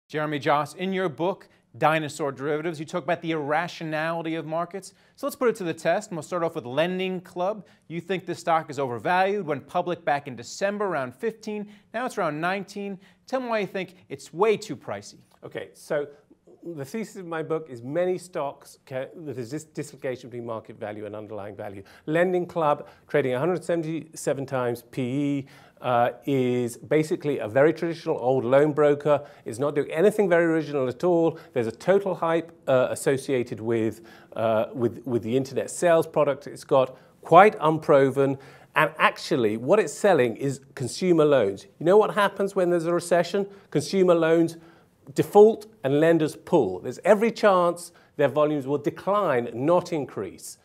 Jeremy Joss, in your book, Dinosaur Derivatives, you talk about the irrationality of markets. So let's put it to the test, and we'll start off with LendingClub. You think this stock is overvalued, went public back in December around 15, now it's around 19. Tell me why you think it's way too pricey. Okay, so the thesis of my book is many stocks, there's this dislocation between market value and underlying value. LendingClub, trading 177 times PE, is basically a very traditional old loan broker. It's not doing anything very original at all. There's a total hype associated with the internet sales product it's got, quite unproven. And actually, what it's selling is consumer loans. You know what happens when there's a recession? Consumer loans default and lenders pull. There's every chance their volumes will decline, not increase.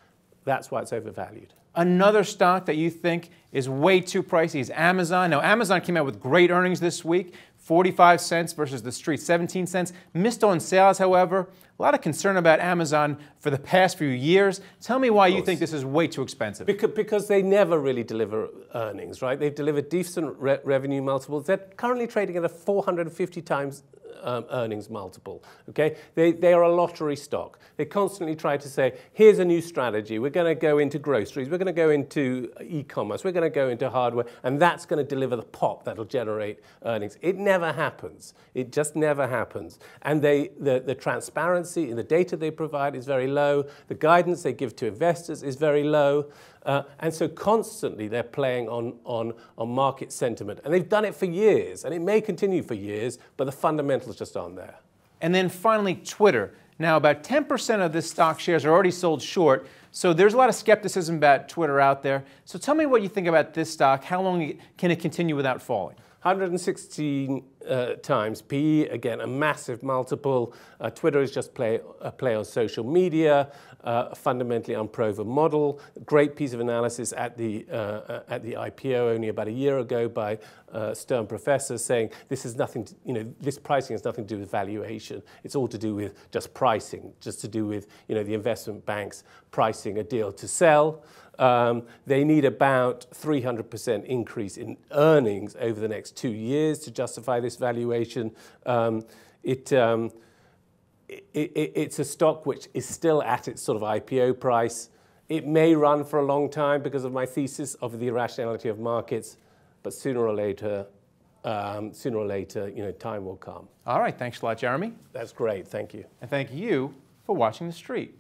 That's why it's overvalued. Another stock that you think is way too pricey is Amazon. Now, Amazon came out with great earnings this week, 45 cents versus the street 17 cents. Missed on sales, however. A lot of concern about Amazon for the past few years. Tell me why you think this is way too expensive. Because they never really deliver earnings, right? They've delivered decent revenue multiples. They're currently trading at a 450 times earnings multiple, okay? They are a lottery stock. They constantly try to say, here's a new strategy. We're going to go into groceries. We're going to go into e-commerce. We're going to go into hardware. And that's going to deliver the pop that'll generate earnings. It never happens. It just never happens. And the transparency in the data they provide is very low. The guidance they give to investors is very low. And so constantly they're playing on market sentiment. And they've done it for years, and it may continue for years, but the fundamentals just aren't there. And then finally, Twitter. Now, about 10% of this stock shares are already sold short, so there's a lot of skepticism about Twitter out there. So tell me what you think about this stock. How long can it continue without falling? 116 times PE, again, a massive multiple. Twitter is just a play on social media, a fundamentally unproven model. Great piece of analysis at the IPO only about a year ago by Stern professors saying this is nothing, this pricing has nothing to do with valuation. It's all to do with just pricing, just to do with, the investment banks pricing a deal to sell. They need about 300% increase in earnings over the next 2 years to justify this valuation. It's a stock which is still at its sort of IPO price. It may run for a long time because of my thesis of the irrationality of markets, but sooner or later, time will come. All right, thanks a lot, Jeremy. That's great, thank you. And thank you for watching The Street.